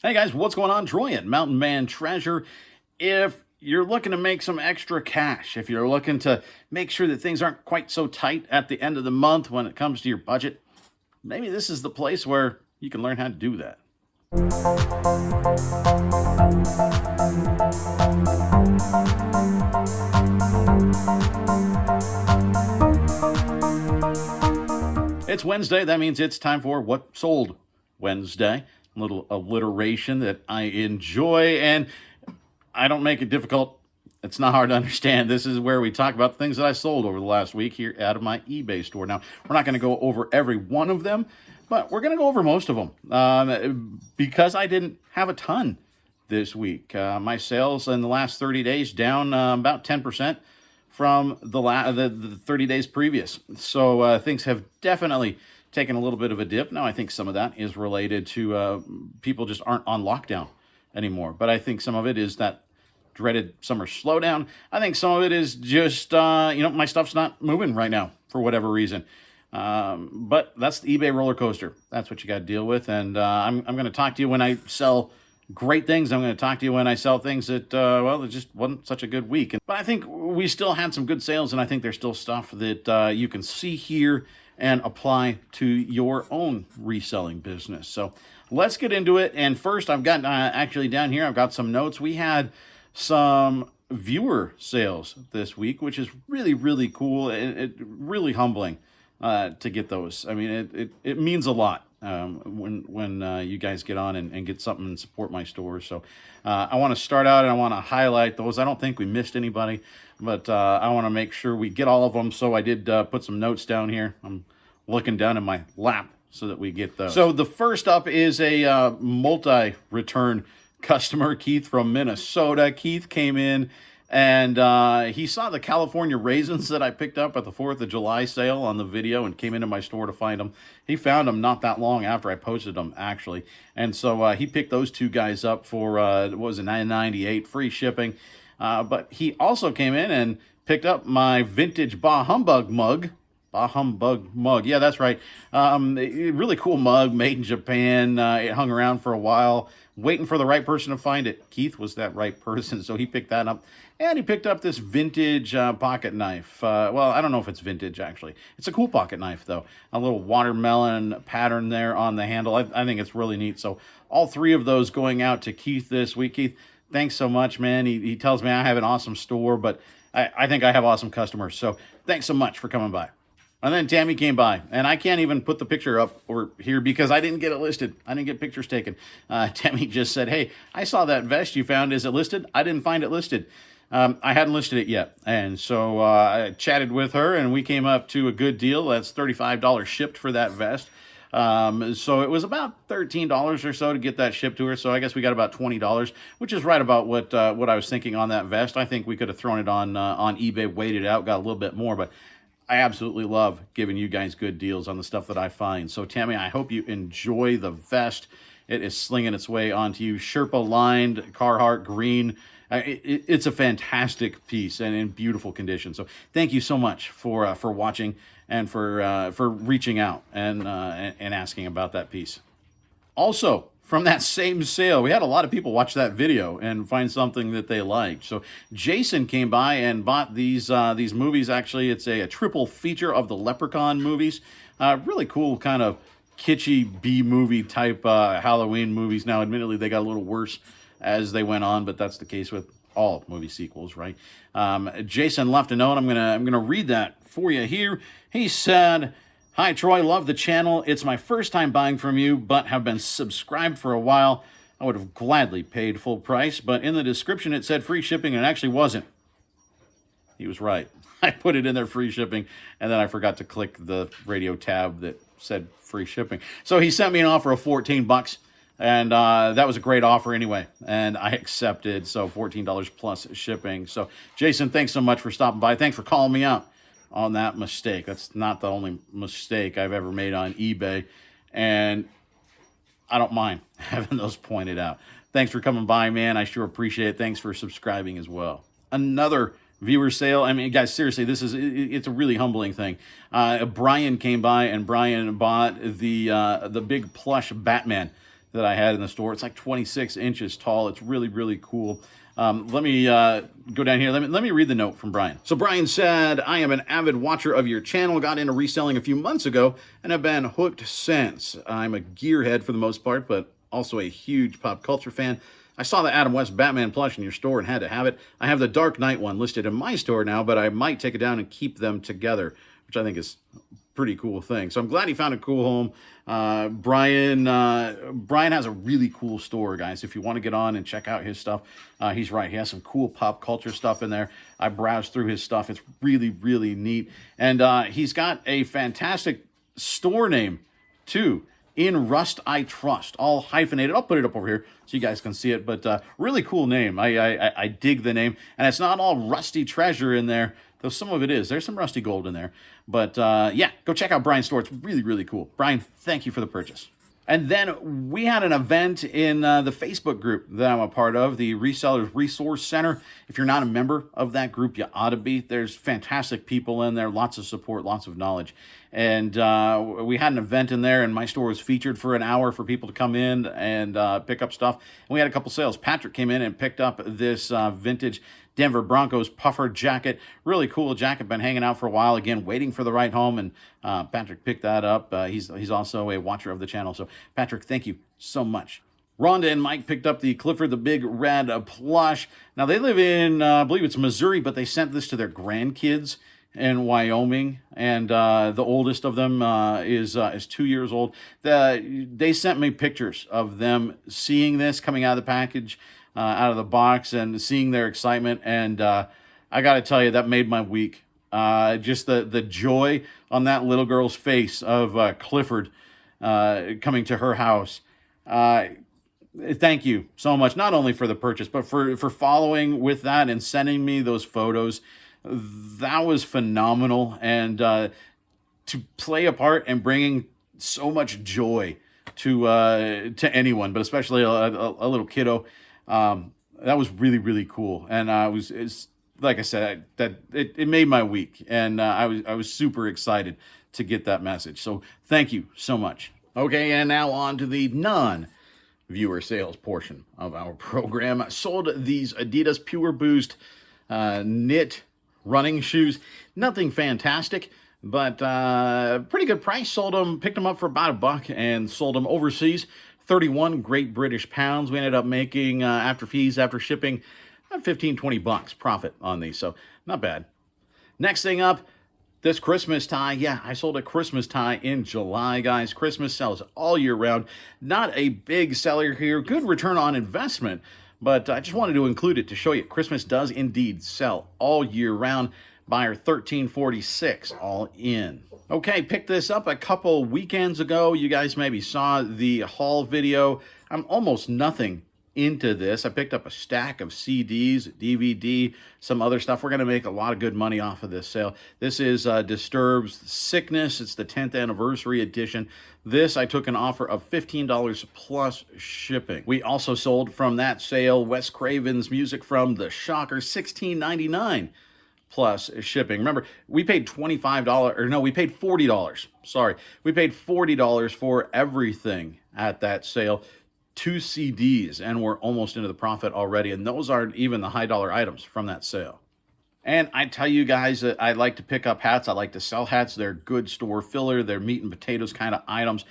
Hey guys, what's going on? Troy at Mountain Man Treasure. If you're looking to make some extra cash, if you're looking to make sure that things aren't quite so tight at the end of the month when it comes to your budget, maybe this is the place where you can learn how to do that. It's Wednesday. That means it's time for What Sold Wednesday. A little alliteration that I enjoy, and I don't make it difficult. It's not hard to understand. This is where we talk about the things that I sold over the last week here out of my eBay store. Now, we're not going to go over every one of them, but we're going to go over most of them because I didn't have a ton this week. My sales in the last 30 days down about 10% from the 30 days previous. So things have definitely taken a little bit of a dip. Now, I think some of that is related to people just aren't on lockdown anymore. But I think some of it is that dreaded summer slowdown. I think some of it is just, my stuff's not moving right now for whatever reason. But that's the eBay roller coaster. That's what you got to deal with. And I'm going to talk to you when I sell great things. I'm going to talk to you when I sell things that, it just wasn't such a good week. But I think we still had some good sales, and I think there's still stuff that you can see here and apply to your own reselling business. So let's get into it. And first, I've got actually down here, I've got some notes. We had some viewer sales this week, which is really, really cool. It really humbling to get those. I mean, it means a lot when you guys get on and get something and support my store. So I want to start out and I want to highlight those. I don't think we missed anybody, but I want to make sure we get all of them. So I did put some notes down here. I'm looking down in my lap so that we get those. So the first up is a multi-return customer, Keith from Minnesota. Keith came in and he saw the California raisins that I picked up at the 4th of July sale on the video and came into my store to find them. He found them not that long after I posted them, actually. And so he picked those two guys up for, what was it, $9.98, free shipping. But he also came in and picked up my vintage Bah Humbug mug. Bah Humbug mug. Yeah, that's right. Really cool mug, made in Japan. It hung around for a while, waiting for the right person to find it. Keith was that right person, so he picked that up. And he picked up this vintage pocket knife. Well, I don't know if it's vintage, actually. It's a cool pocket knife, though. A little watermelon pattern there on the handle. I think it's really neat. So all three of those going out to Keith this week. Keith, thanks so much, man. He tells me I have an awesome store, but I think I have awesome customers. So thanks so much for coming by. And then Tammy came by, and I can't even put the picture up or here because I didn't get it listed. I didn't get pictures taken. Tammy just said, hey, I saw that vest you found. Is it listed? I didn't find it listed. I hadn't listed it yet. And so I chatted with her, and we came up to a good deal. That's $35 shipped for that vest. So it was about $13 or so to get that shipped to her. So I guess we got about $20, which is right about what I was thinking on that vest. I think we could have thrown it on eBay, waited out, got a little bit more, but I absolutely love giving you guys good deals on the stuff that I find. So, Tammy, I hope you enjoy the vest. It is slinging its way onto you. Sherpa-lined, Carhartt green. It's a fantastic piece and in beautiful condition. So, thank you so much for watching and for reaching out and asking about that piece. Also, from that same sale, we had a lot of people watch that video and find something that they liked. So Jason came by and bought these movies. Actually, it's a triple feature of the Leprechaun movies. Really cool kind of kitschy B-movie type Halloween movies. Now, admittedly, they got a little worse as they went on, but that's the case with all movie sequels, right? Jason left a note. I'm gonna read that for you here. He said, hi, Troy, love the channel. It's my first time buying from you, but have been subscribed for a while. I would have gladly paid full price, but in the description it said free shipping, and it actually wasn't. He was right. I put it in there, free shipping, and then I forgot to click the radio tab that said free shipping. So he sent me an offer of $14, and that was a great offer anyway, and I accepted, so $14 plus shipping. So, Jason, thanks so much for stopping by. Thanks for calling me out on that mistake. That's not the only mistake I've ever made on eBay, and I don't mind having those pointed out. Thanks for coming by, man. I sure appreciate it. Thanks for subscribing as well. Another viewer sale. I mean, guys, seriously, it's a really humbling thing. Brian came by, and Brian bought the big plush Batman that I had in the store. It's like 26 inches tall. It's really, really cool. Let me go down here. Let me read the note from Brian. So Brian said, I am an avid watcher of your channel, got into reselling a few months ago, and have been hooked since. I'm a gearhead for the most part, but also a huge pop culture fan. I saw the Adam West Batman plush in your store and had to have it. I have the Dark Knight one listed in my store now, but I might take it down and keep them together, which I think is a pretty cool thing. So I'm glad he found a cool home. Brian has a really cool store, guys. If you want to get on and check out his stuff, he's right. He has some cool pop culture stuff in there. I browsed through his stuff. It's really, really neat. And he's got a fantastic store name, too. In Rust I Trust, all hyphenated. I'll put it up over here so you guys can see it, but really cool name. I dig the name, and it's not all rusty treasure in there, though some of it is. There's some rusty gold in there, but yeah, go check out Brian's store. It's really, really cool. Brian, thank you for the purchase. And then we had an event in the Facebook group that I'm a part of, the Resellers Resource Center. If you're not a member of that group, you ought to be. There's fantastic people in there, lots of support, lots of knowledge. And we had an event in there, and my store was featured for an hour for people to come in and pick up stuff. And we had a couple sales. Patrick came in and picked up this vintage Denver Broncos puffer jacket. Really cool jacket. Been hanging out for a while. Again, waiting for the right home, and Patrick picked that up. He's also a watcher of the channel. So, Patrick, thank you so much. Rhonda and Mike picked up the Clifford the Big Red plush. Now, they live in, I believe it's Missouri, but they sent this to their grandkids in Wyoming, and the oldest of them is 2 years old. They sent me pictures of them seeing this coming out of the package, out of the box, and seeing their excitement, and I got to tell you, that made my week. Just the joy on that little girl's face of Clifford coming to her house. Thank you so much, not only for the purchase, but for following with that and sending me those photos. That was phenomenal, and to play a part in bringing so much joy to anyone, but especially a little kiddo, that was really, really cool. And it's like I said, it made my week, and I was super excited to get that message. So thank you so much. Okay, and now on to the non-viewer sales portion of our program. I sold these Adidas Pure Boost knit running shoes. Nothing fantastic, but pretty good price. Picked them up for about $1 and sold them overseas. 31 Great British pounds. We ended up making, after fees, after shipping, about 15-20 bucks profit on these, so not bad. Next thing up, this Christmas tie. Yeah, I sold a Christmas tie in July, guys. Christmas sells all year round. Not a big seller here. Good return on investment, but I just wanted to include it to show you Christmas does indeed sell all year round. Buyer $13.46 all in. Okay, picked this up a couple weekends ago. You guys maybe saw the haul video. I'm almost nothing into this. I picked up a stack of CDs, DVD, some other stuff. We're going to make a lot of good money off of this sale. This is Disturbed's Sickness. It's the 10th anniversary edition. This, I took an offer of $15 plus shipping. We also sold from that sale Wes Craven's music from The Shocker, $16.99 plus shipping. Remember, we paid $25, or no, we paid $40. Sorry. We paid $40 for everything at that sale. 2 CDs, and we're almost into the profit already, and those aren't even the high dollar items from that sale. And I tell you guys that I like to pick up hats. I like to sell hats. They're good store filler. They're meat and potatoes kind of items.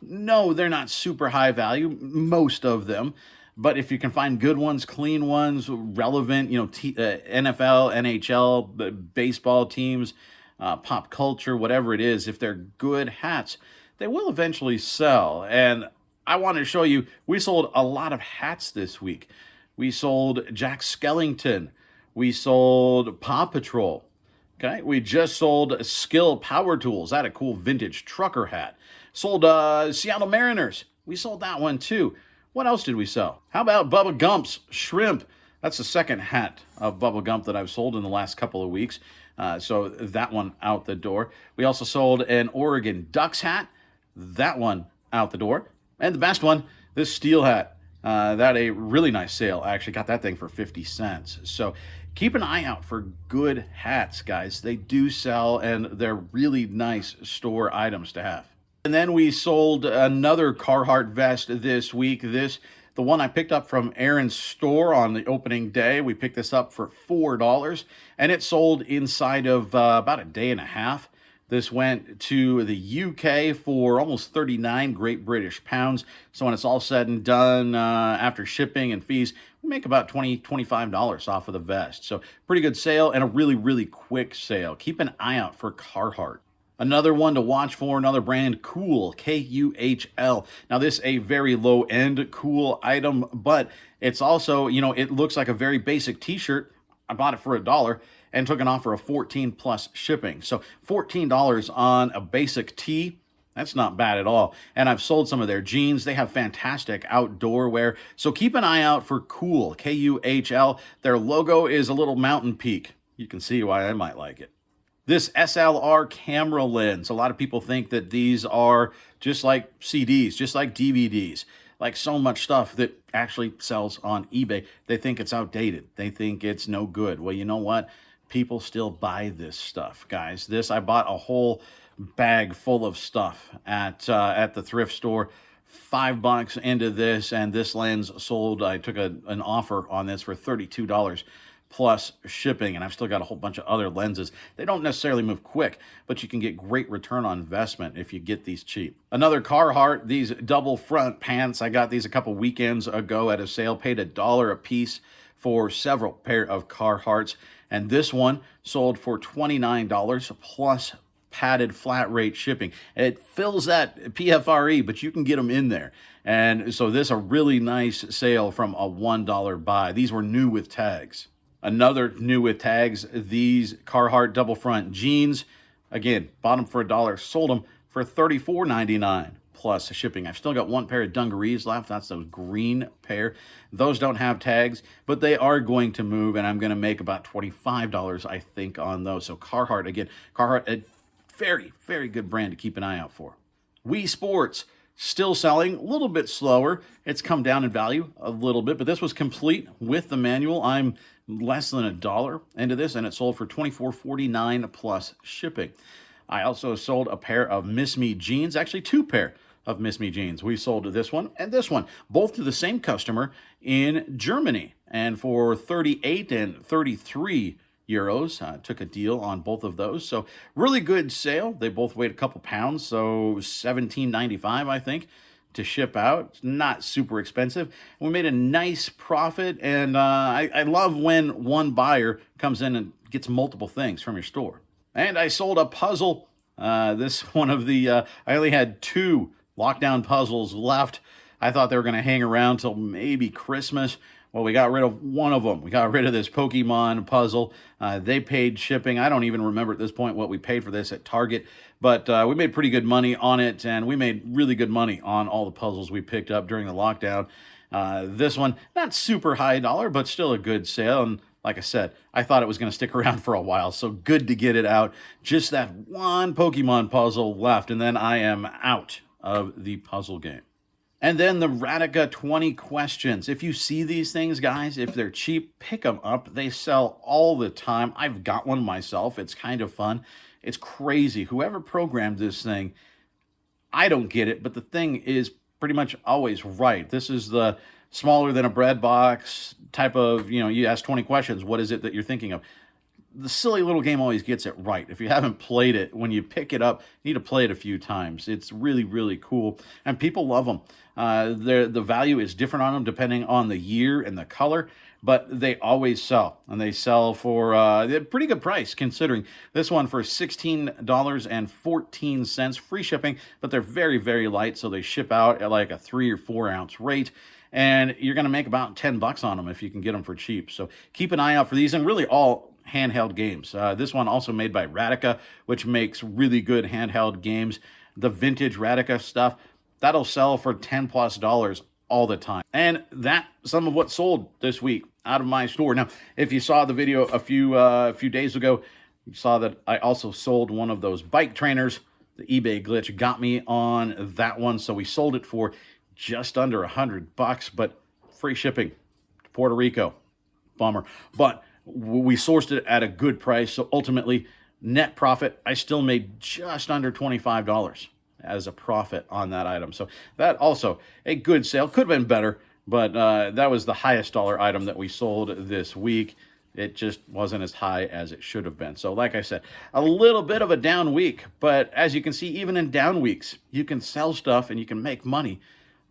No, they're not super high value, most of them, but if you can find good ones, clean ones, relevant, NFL, NHL, baseball teams, pop culture, whatever it is, if they're good hats, they will eventually sell. And I want to show you, we sold a lot of hats this week. We sold Jack Skellington. We sold Paw Patrol. Okay, we just sold Skill Power Tools. I had a cool vintage trucker hat. Sold Seattle Mariners. We sold that one too. What else did we sell? How about Bubba Gump's Shrimp? That's the second hat of Bubba Gump that I've sold in the last couple of weeks. So that one out the door. We also sold an Oregon Ducks hat. That one out the door. And the best one, this steel hat. That a really nice sale. I actually got that thing for 50 cents. So keep an eye out for good hats, guys. They do sell, and they're really nice store items to have. And then we sold another Carhartt vest this week. The one I picked up from Aaron's store on the opening day. We picked this up for $4, and it sold inside of about a day and a half. This went to the UK for almost 39 Great British pounds. So when it's all said and done, after shipping and fees, we make about $25 off of the vest. So pretty good sale and a really, really quick sale. Keep an eye out for Carhartt. Another one to watch for, another brand, Kuhl, Kuhl. Now, this is a very low-end Kuhl item, but it's also, it looks like a very basic t-shirt. I bought it for $1 and took an offer of 14 plus shipping. So $14 on a basic tee, that's not bad at all. And I've sold some of their jeans. They have fantastic outdoor wear. So keep an eye out for Kuhl, Kuhl. Their logo is a little mountain peak. You can see why I might like it. This SLR camera lens, a lot of people think that these are just like CDs, just like DVDs, like so much stuff that actually sells on eBay. They think it's outdated. They think it's no good. Well, you know what? People still buy this stuff, guys. I bought a whole bag full of stuff at the thrift store. $5 into this, and this lens sold. I took an offer on this for $32 plus shipping, and I've still got a whole bunch of other lenses. They don't necessarily move quick, but you can get great return on investment if you get these cheap. Another Carhartt, these double front pants. I got these a couple weekends ago at a sale, paid $1 a piece for several pair of Carhartts, and this one sold for $29 plus padded flat rate shipping. It fills that PFRE, but you can get them in there. And so this is a really nice sale from a $1 buy. These were new with tags. Another new with tags, these Carhartt double front jeans. Again, bought them for $1, sold them for $34.99 plus shipping. I've still got one pair of dungarees left. That's those green pair. Those don't have tags, but they are going to move, and I'm going to make about $25, I think, on those. So Carhartt, again, Carhartt, a very, very good brand to keep an eye out for. Wii Sports, still selling, a little bit slower. It's come down in value a little bit, but this was complete with the manual. I'm less than $1 into this, and it sold for $24.49 plus shipping. I also sold a pair of Miss Me jeans, actually two pair of Miss Me jeans. We sold this one and this one, both to the same customer in Germany, and for 38 and 33 euros. Took a deal on both of those. So really good sale. They both weighed a couple pounds, so $17.95, I think, to ship out. Not super expensive. We made a nice profit, and I love when one buyer comes in and gets multiple things from your store. And I sold a puzzle. This one of the, I only had 2 lockdown puzzles left. I thought they were going to hang around till maybe Christmas. Well, we got rid of one of them. We got rid of this Pokemon puzzle. They paid shipping. I don't even remember at this point what we paid for this at Target, but we made pretty good money on it, and we made really good money on all the puzzles we picked up during the lockdown. This one, not super high dollar, but still a good sale. And like I said, I thought it was going to stick around for a while, so good to get it out. Just that one Pokemon puzzle left, and then I am out of the puzzle game. And then the Radica 20 questions. If you see these things, guys, if they're cheap, pick them up. They sell all the time. I've got one myself. It's kind of fun. It's crazy. Whoever programmed this thing, I don't get it, but the thing is pretty much always right. This is the smaller than a bread box type of, you ask 20 questions. What is it that you're thinking of? The silly little game always gets it right. If you haven't played it, when you pick it up, you need to play it a few times. It's really, really cool, and people love them. The value is different on them depending on the year and the color, but they always sell, and they sell for a pretty good price considering. This one for $16.14, free shipping, but they're very, very light, so they ship out at like a 3 or 4 ounce rate. And you're going to make about $10 on them if you can get them for cheap. So keep an eye out for these, and really all handheld games. This one also made by Radica, which makes really good handheld games. The vintage Radica stuff, that'll sell for $10+ all the time. And that's some of what sold this week out of my store. Now, if you saw the video a few days ago, you saw that I also sold one of those bike trainers. The eBay glitch got me on that one, so we sold it for just under $100, but free shipping to Puerto Rico. Bummer. But we sourced it at a good price, so ultimately, net profit, I still made just under $25. as a profit on that item. So that also a good sale. Could have been better, but that was the highest dollar item that we sold this week. It just wasn't as high as it should have been. So like I said, a little bit of a down week, but as you can see, even in down weeks, you can sell stuff and you can make money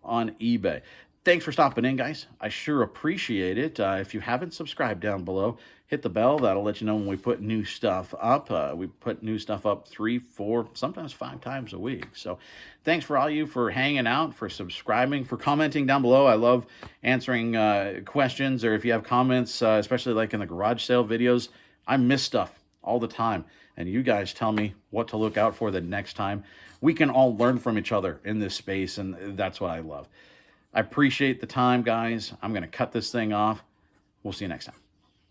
on eBay. Thanks for stopping in, guys. I sure appreciate it. If you haven't subscribed down below, hit the bell. That'll let you know when we put new stuff up. We put new stuff up 3, 4, sometimes 5 times a week. So thanks for all you for hanging out, for subscribing, for commenting down below. I love answering questions, or if you have comments, especially like in the garage sale videos. I miss stuff all the time, and you guys tell me what to look out for the next time. We can all learn from each other in this space, and that's what I love. I appreciate the time, guys. I'm going to cut this thing off. We'll see you next time.